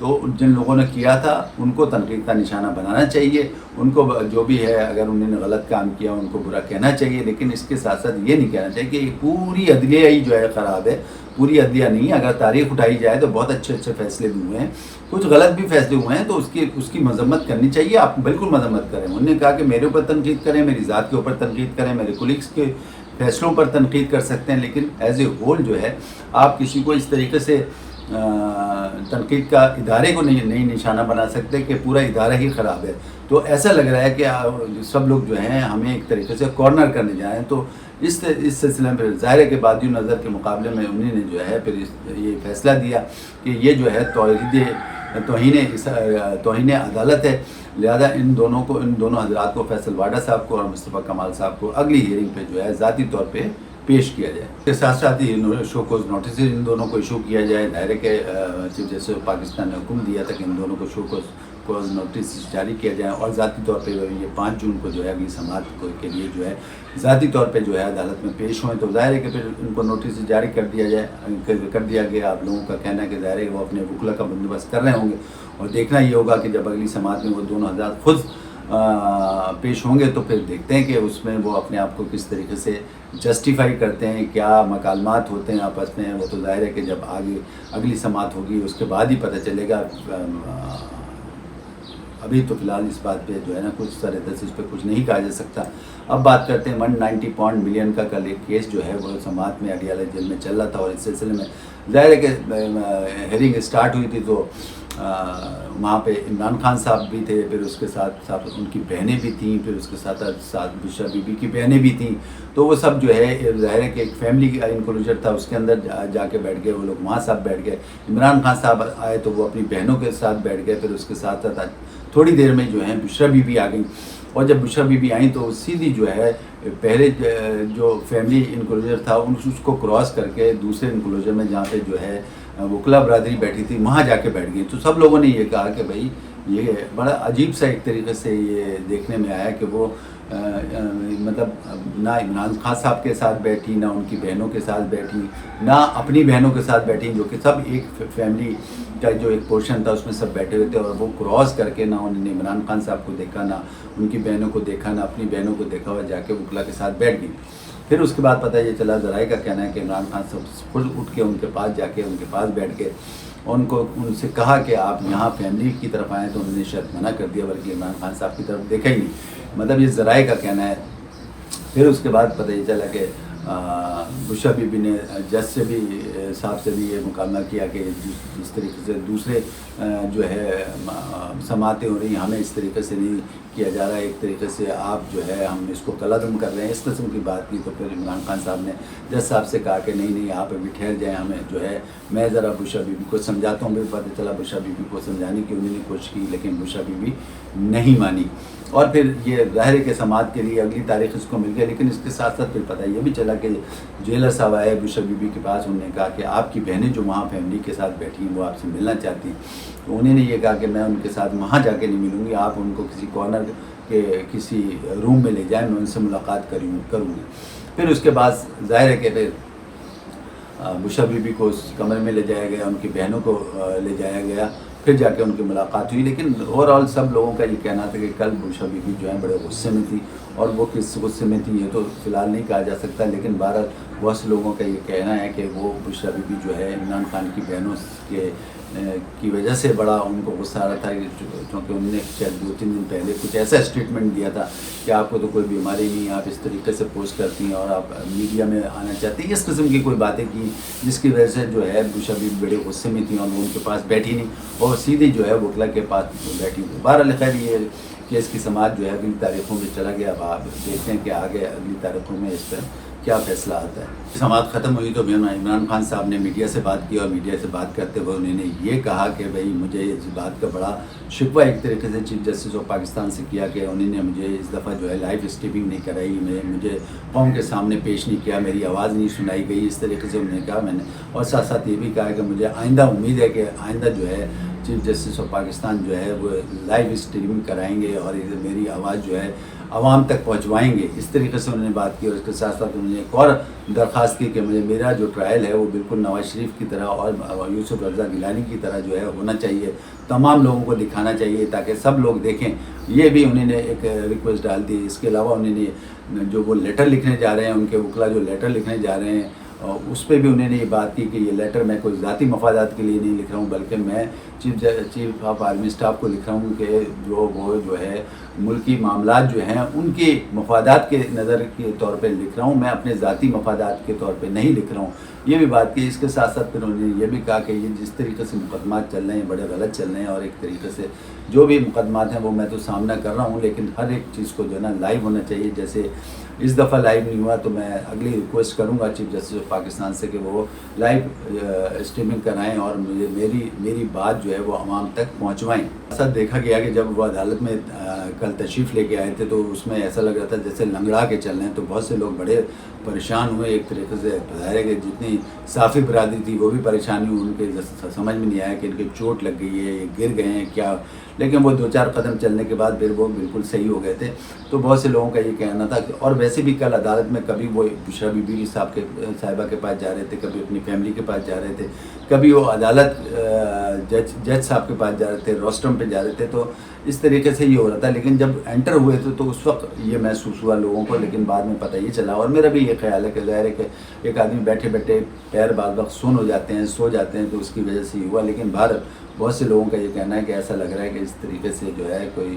تو جن لوگوں نے کیا تھا ان کو تنقید کا نشانہ بنانا چاہیے، ان کو جو بھی ہے اگر انہوں نے غلط کام کیا ان کو برا کہنا چاہیے، لیکن اس کے ساتھ ساتھ یہ نہیں کہنا چاہیے کہ پوری عدلیہ ہی جو ہے خراب ہے. پوری عدلیہ نہیں، اگر تاریخ اٹھائی جائے تو بہت اچھے اچھے فیصلے بھی ہوئے ہیں، کچھ غلط بھی فیصلے ہوئے ہیں، تو اس کی مذمت کرنی چاہیے. آپ بالکل مذمت کریں. انہوں نے کہا کہ میرے اوپر تنقید کریں، میری ذات کے اوپر تنقید کریں، میرے کولیگس کے فیصلوں پر تنقید کر سکتے ہیں، لیکن ایز اے ہول جو ہے آپ کسی کو اس طریقے سے تنقید کا ادارے کو نہیں نشانہ بنا سکتے کہ پورا ادارہ ہی خراب ہے. تو ایسا لگ رہا ہے کہ سب لوگ جو ہیں ہمیں ایک طریقے سے کارنر کرنے جائیں. تو اس سلسلے میں ظاہر ہے کہ بادی نظر کے مقابلے میں انہوں نے جو ہے پھر یہ فیصلہ دیا کہ یہ جو ہے توہین عدالت ہے، لہذا ان دونوں حضرات کو، فیصل واڈا صاحب کو اور مصطفیٰ کمال صاحب کو اگلی ہیئرنگ پہ جو ہے ذاتی طور پہ پیش کیا جائے. اس کے ساتھ ساتھ ہی شو کوز نوٹس ان دونوں کو ایشو کیا جائے. دائرے کے چیف جسٹس پاکستان نے حکم دیا تھا کہ ان دونوں کو شو کوز نوٹس جاری کیا جائے، اور ذاتی طور پہ یہ 5 جون کو جو ہے اگلی سماعت کے لیے جو ہے ذاتی طور پہ جو ہے عدالت میں پیش ہوئیں. تو ظاہر ہے کہ پھر ان کو نوٹس جاری کر دیا گیا. آپ لوگوں کا کہنا ہے کہ ظاہر ہے کہ وہ اپنے وکلا کا بندوبست کر رہے ہوں گے، اور دیکھنا یہ ہوگا کہ جب اگلی سماعت میں وہ دونوں حضرات خود پیش ہوں گے تو پھر دیکھتے ہیں کہ اس میں وہ اپنے آپ کو کس طریقے سے جسٹیفائی کرتے ہیں، کیا مکالمات ہوتے ہیں آپس میں. وہ تو ظاہر ہے کہ جب آگے اگلی سماعت ہوگی اس کے بعد ہی پتہ چلے گا. ابھی تو فی الحال اس بات پہ جو ہے نا کچھ سرحد اس پہ کچھ نہیں کہا جا سکتا. اب بات کرتے ہیں 190 ملین کا کل ایک کیس جو ہے وہ سماعت میں اڈیالہ جیل میں چل رہا تھا، اور اس سلسلے میں ظاہر ہے کہ ہیئرنگ اسٹارٹ ہوئی تھی تو وہاں پہ عمران خان صاحب بھی تھے، پھر اس کے ساتھ ان کی بہنیں بھی تھیں، پھر اس کے ساتھ بشرا بی بی کی بہنیں بھی تھیں. تو وہ سب جو ہے ظاہر ہے کہ ایک فیملی کا انکلوجر تھا، اس کے اندر جا کے بیٹھ گئے وہ لوگ، وہاں صاحب بیٹھ گئے. عمران خان صاحب آئے تو وہ اپنی بہنوں کے ساتھ بیٹھ گئے. پھر اس کے ساتھ تھوڑی دیر میں جو ہے بشرا بی بی آ گئیں، اور جب بشرا بی بی آئیں تو سیدھی جو ہے پہلے جو فیملی انکلوجر تھا اس کو کراس کر کے دوسرے انکلوجر میں جہاں پہ جو ہے وکلا برادری بیٹھی تھی وہاں جا کے بیٹھ گئی. تو سب لوگوں نے یہ کہا کہ بھائی یہ بڑا عجیب سا ایک طریقے سے یہ دیکھنے میں آیا کہ وہ مطلب نہ عمران خان صاحب کے ساتھ بیٹھی، نہ ان کی بہنوں کے ساتھ بیٹھی، نہ اپنی بہنوں کے ساتھ بیٹھی، جو کہ سب ایک فیملی کا جو ایک پورشن تھا اس میں سب بیٹھے ہوئے تھے. اور وہ کراس کر کے نہ انہوں نے عمران خان صاحب کو دیکھا، نہ ان کی بہنوں کو دیکھا، نہ اپنی بہنوں کو دیکھا، اور جا کے وکلا کے ساتھ بیٹھ گئی. پھر اس کے بعد پتہ یہ چلا، ذرائع کا کہنا ہے کہ عمران خان صاحب خود اٹھ کے ان کے پاس جا کے ان کے پاس بیٹھ کے ان سے کہا کہ آپ یہاں فیملی کی طرف آئیں، تو انہوں نے شاید منع کر دیا، بلکہ عمران خان صاحب کی طرف دیکھا ہی نہیں. مطلب یہ ذرائع کا کہنا ہے. پھر اس کے بعد پتہ یہ چلا کہ بشرا بی بی نے جج سے بھی صاحب سے بھی یہ مکالمہ کیا کہ جس طریقے سے دوسرے جو ہے سماعتیں ہو رہی ہیں ہمیں اس طریقے سے نہیں کیا جا رہا ہے، ایک طریقے سے آپ جو ہے ہم اس کو کلعدم کر رہے ہیں، اس قسم کی بات کی. تو پھر عمران خان صاحب نے جج صاحب سے کہا کہ نہیں آپ ابھی ٹھہر جائیں، ہمیں جو ہے میں ذرا بشرا بی بی کو سمجھاتا ہوں. پھر پتہ چلا بشرا بی بی کو سمجھانے کی انہوں نے کوشش کی، لیکن بشرا بی بی نہیں مانی. اور پھر یہ ظاہر ہے کہ سماعت کے لیے اگلی تاریخ اس کو مل گئی. لیکن اس کے ساتھ ساتھ پھر پتہ یہ بھی چلا کہ جیلر صاحب آئے بشرا بی بی کے پاس، انہوں نے کہا کہ آپ کی بہنیں جو وہاں فیملی کے ساتھ بیٹھی ہیں وہ آپ سے ملنا چاہتی ہیں. تو انہوں نے یہ کہا کہ میں ان کے ساتھ وہاں جا کے نہیں ملوں گی، آپ ان کو کسی کارنر کے کسی روم میں لے جائیں، میں ان سے ملاقات کروں گی. پھر اس کے بعد ظاہر ہے کہ پھر بشرا بی بی کو اس کمرے میں لے جایا گیا، ان کی بہنوں کو لے جایا گیا، پھر جا کے ان کی ملاقات ہوئی. لیکن اوور آل سب لوگوں کا یہ کہنا تھا کہ کل بشرا بی بی جو ہے بڑے غصے میں تھی، اور وہ کس غصے میں تھی یہ تو فی الحال نہیں کہا جا سکتا. لیکن بہرحال بہت سے لوگوں کا یہ کہنا ہے کہ وہ بشرا بی بی جو ہے عمران خان کی بہنوں کی وجہ سے بڑا ان کو غصہ آ رہا تھا، کیونکہ انہوں نے شاید 2-3 دن پہلے کچھ ایسا اسٹیٹمنٹ دیا تھا کہ آپ کو تو کوئی بیماری نہیں، آپ اس طریقے سے پوسٹ کرتی ہیں اور آپ میڈیا میں آنا چاہتی ہیں، اس قسم کی کوئی باتیں کی، جس کی وجہ سے جو ہے بشرا بی بی بڑے غصے میں تھیں اور وہ ان کے پاس بیٹھی نہیں اور سیدھی جو ہے وکلا کے پاس بیٹھی. بہرحال خیر یہ کیس کی سماعت جو ہے اگلی تاریخوں میں چلا گیا. اب آپ دیکھتے ہیں کہ آگے اگلی تاریخوں میں اس پر کیا فیصلہ آتا ہے. سماعت ختم ہوئی تو عمران خان صاحب نے میڈیا سے بات کی، اور میڈیا سے بات کرتے ہوئے انہوں نے یہ کہا کہ بھائی مجھے اس بات کا بڑا شکوہ ایک طریقے سے چیف جسٹس آف پاکستان سے کیا کہ انہوں نے مجھے اس دفعہ جو ہے لائیو اسٹریمنگ نہیں کرائی، مجھے قوم کے سامنے پیش نہیں کیا، میری آواز نہیں سنائی گئی، اس طریقے سے انہوں نے کہا. میں نے اور ساتھ ساتھ یہ بھی کہا کہ مجھے آئندہ امید ہے کہ آئندہ جو ہے چیف جسٹس آف پاکستان جو ہے وہ لائیو اسٹریمنگ کرائیں گے اور میری آواز جو ہے عوام تک پہنچوائیں گے، اس طریقے سے انہوں نے بات کی۔ اور اس کے ساتھ ساتھ انہوں نے ایک اور درخواست کی کہ میرا جو ٹرائل ہے وہ بالکل نواز شریف کی طرح اور یوسف رضا گیلانی کی طرح جو ہے ہونا چاہیے، تمام لوگوں کو دکھانا چاہیے تاکہ سب لوگ دیکھیں۔ یہ بھی انہوں نے ایک ریکویسٹ ڈال دی۔ اس کے علاوہ انہوں نے جو وہ لیٹر لکھنے جا رہے ہیں، ان کے وکلا جو لیٹر لکھنے جا رہے ہیں، اس پہ بھی انہوں نے یہ بات کی کہ یہ لیٹر میں کوئی ذاتی مفادات کے لیے نہیں لکھ رہا ہوں، بلکہ میں چیف آف آرمی اسٹاف کو لکھ رہا ہوں کہ جو ہے ملکی معاملات جو ہیں ان کی مفادات کے نظر کے طور پہ لکھ رہا ہوں، میں اپنے ذاتی مفادات کے طور پہ نہیں لکھ رہا ہوں۔ یہ بھی بات کی۔ اس کے ساتھ ساتھ پھر انہوں نے یہ بھی کہا کہ یہ جس طریقے سے مقدمات چل رہے ہیں بڑے غلط چل رہے ہیں، اور ایک طریقے سے جو بھی مقدمات ہیں وہ میں تو سامنا کر رہا ہوں، لیکن ہر ایک چیز کو جو ہے نا لائیو ہونا چاہیے۔ جیسے اس دفعہ لائیو نہیں ہوا تو میں اگلی ریکویسٹ کروں گا چیف جسٹس آف پاکستان سے کہ وہ لائیو اسٹریمنگ کرائیں اور میری بات جو ہے وہ عوام تک پہنچوائیں۔ ایسا دیکھا گیا کہ جب وہ عدالت میں کل تشریف لے کے آئے تھے تو اس میں ایسا لگ رہا تھا جیسے لنگڑا کے چل رہے ہیں، تو بہت سے لوگ بڑے پریشان ہوئے۔ ایک طریقے سے ظاہر ہے کہ جتنی صافی برادری تھی وہ بھی پریشانی ہوئی، ان کے سمجھ میں نہیں آیا کہ ان کے چوٹ لگ گئی ہے، یہ گر گئے ہیں کیا، لیکن وہ 2-4 قدم چلنے کے بعد پھر وہ بالکل صحیح ہو گئے تھے۔ تو بہت سے لوگوں کا یہ کہنا تھا اور ویسے بھی کل عدالت میں کبھی وہ بشرا بی بی صاحبہ کے پاس جا رہے تھے، کبھی اپنی فیملی کے پاس جا رہے تھے، کبھی وہ عدالت جج صاحب کے پاس جا رہے تھے، روسٹرم پہ جا رہے تھے، تو اس طریقے سے یہ ہو رہا تھا۔ لیکن جب انٹر ہوئے تھے تو اس وقت یہ محسوس ہوا لوگوں کو، لیکن بعد میں پتہ یہ چلا، اور میرا بھی یہ خیال ہے کہ ظاہر ہے کہ ایک آدمی بیٹھے بیٹھے پیر بعض وقت سو جاتے ہیں تو اس کی وجہ سے ہی ہوا، لیکن بہرحال بہت سے لوگوں کا یہ کہنا ہے کہ ایسا لگ رہا ہے کہ اس طریقے سے جو ہے کوئی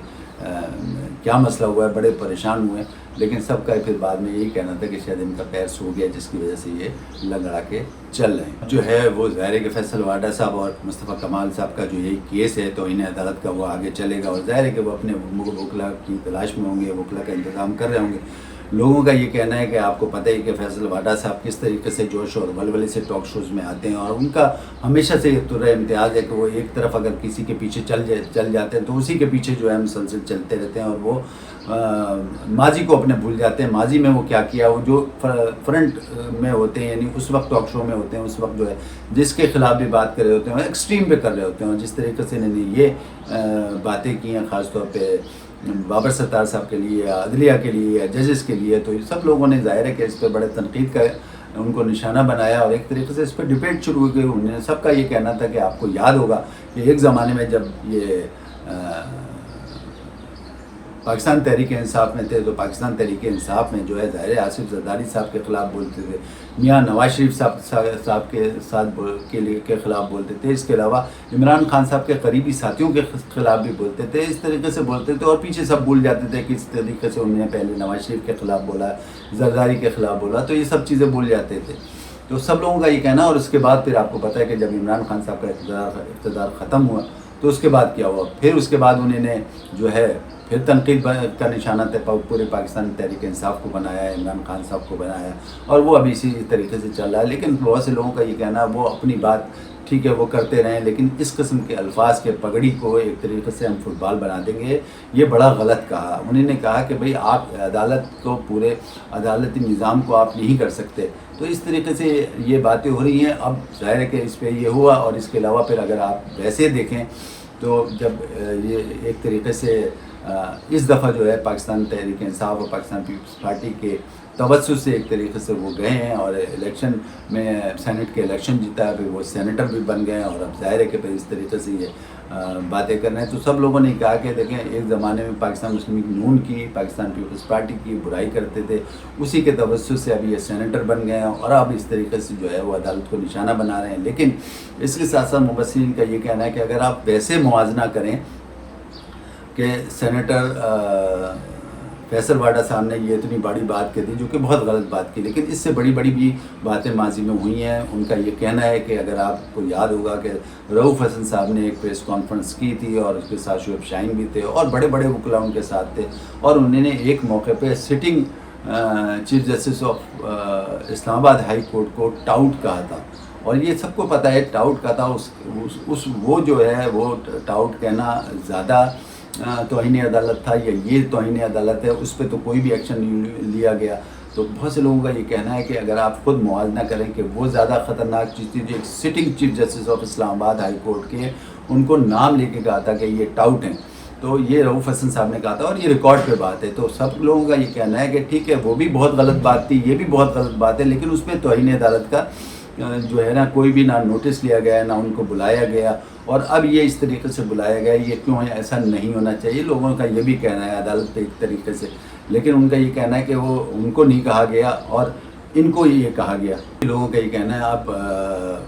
کیا مسئلہ ہوا ہے، بڑے پریشان ہوئے، لیکن سب کا پھر بعد میں یہی کہنا تھا کہ شاید ان کا پیر سو گیا جس کی وجہ سے یہ لنگڑا کے چل رہے ہیں۔ جو ہے وہ ظاہر ہے کہ فیصل واڈا صاحب اور مصطفیٰ کمال صاحب کا جو یہی کیس ہے تو انہیں عدالت کا وہ آگے چلے گا، اور ظاہر ہے کہ وہ اپنے وکلا کی تلاش میں ہوں گے، وکلا کا انتظام کر رہے ہوں گے۔ لوگوں کا یہ کہنا ہے کہ آپ کو پتہ ہی کہ فیصل واڈا صاحب کس طریقے سے جوش اور ولولے سے ٹاک شوز میں آتے ہیں، اور ان کا ہمیشہ سے یہ طرح امتیاز ہے کہ وہ ایک طرف اگر کسی کے پیچھے چل جاتے ہیں تو اسی کے پیچھے جو ہے مسلسل چلتے رہتے ہیں، اور وہ ماضی کو اپنے بھول جاتے ہیں، ماضی میں وہ کیا کیا، وہ جو فرنٹ میں ہوتے ہیں یعنی اس وقت ٹاک شو میں ہوتے ہیں، اس وقت جو ہے جس کے خلاف بھی بات کر رہے ہوتے ہیں ایکسٹریم پہ کر رہے ہوتے ہیں، اور جس طریقے سے انہوں نے یہ باتیں کی ہیں خاص طور پہ بابر ستار صاحب کے لیے، عدلیہ کے لیے، ججز کے لیے، تو سب لوگوں نے ظاہر ہے کہ اس پہ بڑے تنقید کا ان کو نشانہ بنایا، اور ایک طریقے سے اس پہ ڈبیٹ شروع ہوئی۔ انہوں نے سب کا یہ کہنا تھا کہ آپ کو یاد ہوگا کہ ایک زمانے میں جب یہ پاکستان تحریک انصاف میں تھے تو پاکستان تحریک انصاف میں جو ہے ظاہر آصف زرداری صاحب کے خلاف بولتے تھے، میاں نواز شریف صاحب کے خلاف بولتے تھے، اس کے علاوہ عمران خان صاحب کے قریبی ساتھیوں کے خلاف بھی بولتے تھے، اس طریقے سے بولتے تھے، اور پیچھے سب بھول جاتے تھے کہ اس طریقے سے انہوں نے پہلے نواز شریف کے خلاف بولا، زرداری کے خلاف بولا، تو یہ سب چیزیں بھول جاتے تھے۔ تو سب لوگوں کا یہ کہنا، اور اس کے بعد پھر آپ کو پتہ ہے کہ جب عمران خان صاحب کا اقتدار ختم ہوا تو اس کے بعد کیا ہوا، پھر اس کے بعد انہوں نے جو ہے پھر تنقید کا نشانہ پورے پاکستان تحریک انصاف کو بنایا ہے، عمران خان صاحب کو بنایا، اور وہ ابھی اسی طریقے سے چل رہا ہے۔ لیکن بہت سے لوگوں کا یہ کہنا وہ اپنی بات ٹھیک ہے وہ کرتے رہیں، لیکن اس قسم کے الفاظ کے پگڑی کو ایک طریقے سے ہم فٹ بال بنا دیں گے، یہ بڑا غلط کہا۔ انہوں نے کہا کہ بھئی آپ عدالت کو، پورے عدالتی نظام کو آپ نہیں کر سکتے، تو اس طریقے سے یہ باتیں ہو رہی ہیں۔ اب ظاہر ہے کہ اس پہ یہ ہوا، اور اس کے علاوہ پھر اگر آپ ویسے دیکھیں تو جب یہ ایک طریقے سے اس دفعہ جو ہے پاکستان تحریک انصاف اور پاکستان پیپلز پارٹی کے توسط سے ایک طریقے سے وہ گئے ہیں اور الیکشن میں سینٹ کے الیکشن جیتا ہے، پھر وہ سینیٹر بھی بن گئے ہیں، اور اب ظاہر ہے کہ پھر اس طریقے سے یہ باتیں کر رہے ہیں۔ تو سب لوگوں نے کہا کہ دیکھیں ایک زمانے میں پاکستان مسلم لیگ نون کی، پاکستان پیپلز پارٹی کی برائی کرتے تھے، اسی کے توسط سے اب یہ سینیٹر بن گئے ہیں، اور اب اس طریقے سے جو ہے وہ عدالت کو نشانہ بنا رہے ہیں۔ لیکن اس کے ساتھ ساتھ مبصرین کا یہ کہنا ہے کہ اگر آپ ویسے موازنہ کریں کہ سینیٹر فیصل واڈا صاحب نے یہ اتنی بڑی بات کہی جو کہ بہت غلط بات کی، لیکن اس سے بڑی بڑی بھی باتیں ماضی میں ہوئی ہیں۔ ان کا یہ کہنا ہے کہ اگر آپ کو یاد ہوگا کہ رؤوف حسن صاحب نے ایک پریس کانفرنس کی تھی، اور اس کے ساتھ شعیب شاہین بھی تھے، اور بڑے بڑے وکلا ان کے ساتھ تھے، اور انہوں نے ایک موقع پہ سٹنگ چیف جسٹس آف اسلام آباد ہائی کورٹ کو ٹاؤٹ کہا تھا، اور یہ سب کو پتہ ہے ٹاؤٹ کا تھا۔ وہ جو ہے وہ ٹاؤٹ کہنا زیادہ توہین عدالت تھا، یا یہ توہین عدالت ہے، اس پہ تو کوئی بھی ایکشن نہیں لیا گیا۔ تو بہت سے لوگوں کا یہ کہنا ہے کہ اگر آپ خود موازنہ کریں کہ وہ زیادہ خطرناک چیز تھی جو ایک سٹنگ چیف جسٹس آف اسلام آباد ہائی کورٹ کے ان کو نام لے کے کہا تھا کہ یہ ٹاؤٹ ہیں. تو یہ رؤوف حسن صاحب نے کہا تھا اور یہ ریکارڈ پہ بات ہے. تو سب لوگوں کا یہ کہنا ہے کہ ٹھیک ہے وہ بھی بہت غلط بات تھی, یہ بھی بہت غلط بات ہے, لیکن اس میں توہین عدالت کا جو ہے نا کوئی بھی نہ نوٹس لیا گیا نہ ان کو بلایا گیا. اور اب یہ اس طریقے سے بلایا گیا, یہ کیوں ہے؟ ایسا نہیں ہونا چاہیے. لوگوں کا یہ بھی کہنا ہے عدالت پہ ایک طریقے سے, لیکن ان کا یہ کہنا ہے کہ وہ ان کو نہیں کہا گیا اور ان کو یہ کہا گیا. لوگوں کا یہ کہنا ہے, آپ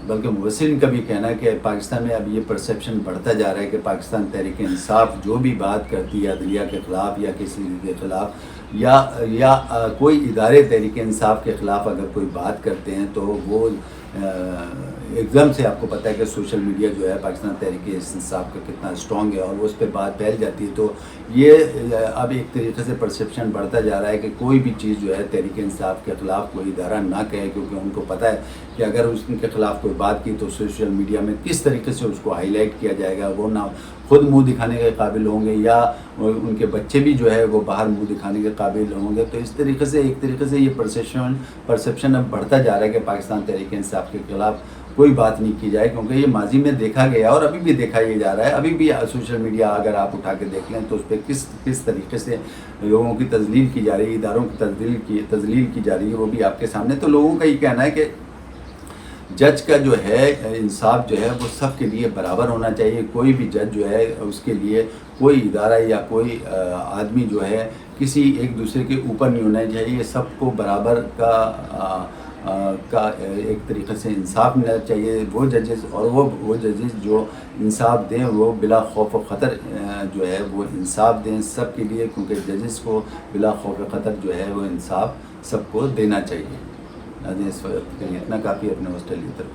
بلکہ مبصرین کا بھی کہنا ہے کہ پاکستان میں اب یہ پرسیپشن بڑھتا جا رہا ہے کہ پاکستان تحریک انصاف جو بھی بات کرتی ہے عدلیہ کے خلاف یا کسی کے خلاف یا کوئی ادارے تحریک انصاف کے خلاف اگر کوئی بات کرتے ہیں تو وہ ایک دم سے آپ کو پتہ ہے کہ سوشل میڈیا جو ہے پاکستان تحریک انصاف کا کتنا اسٹرانگ ہے اور وہ اس پہ بات پھیل جاتی ہے. تو یہ اب ایک طریقے سے پرسیپشن بڑھتا جا رہا ہے کہ کوئی بھی چیز جو ہے تحریک انصاف کے خلاف کوئی ادارہ نہ کہے, کیونکہ ان کو پتہ ہے کہ اگر اس کے خلاف کوئی بات کی تو سوشل میڈیا میں کس طریقے سے اس کو ہائی لائٹ کیا جائے گا. وہ نہ خود منہ دکھانے کے قابل ہوں گے یا ان کے بچے بھی جو ہے وہ باہر منہ دکھانے کے قابل ہوں گے. تو اس طریقے سے ایک طریقے سے یہ پرسیپشن اب بڑھتا جا رہا ہے کہ پاکستان تحریک انصاف کے خلاف کوئی بات نہیں کی جائے, کیونکہ یہ ماضی میں دیکھا گیا اور ابھی بھی دیکھا یہ جا رہا ہے. ابھی بھی سوشل میڈیا اگر آپ اٹھا کے دیکھ لیں تو اس پہ کس طریقے سے لوگوں کی تذلیل کی جا رہی ہے, اداروں کی تذلیل کی جا رہی ہے, وہ بھی آپ کے سامنے. تو لوگوں کا یہ کہنا ہے کہ جج کا جو ہے انصاف جو ہے وہ سب کے لیے برابر ہونا چاہیے. کوئی بھی جج جو ہے اس کے لیے کوئی ادارہ یا کوئی آدمی جو ہے کسی ایک دوسرے کے اوپر نہیں ہونا چاہیے. سب کو برابر کا ایک طریقے سے انصاف ملنا چاہیے. وہ ججز اور وہ ججز جو انصاف دیں وہ بلا خوف و خطر جو ہے وہ انصاف دیں سب کے لیے, کیونکہ ججز کو بلا خوف و خطر جو ہے وہ انصاف سب کو دینا چاہیے. اس وقت اتنا کافی اپنے آسٹریلیا تک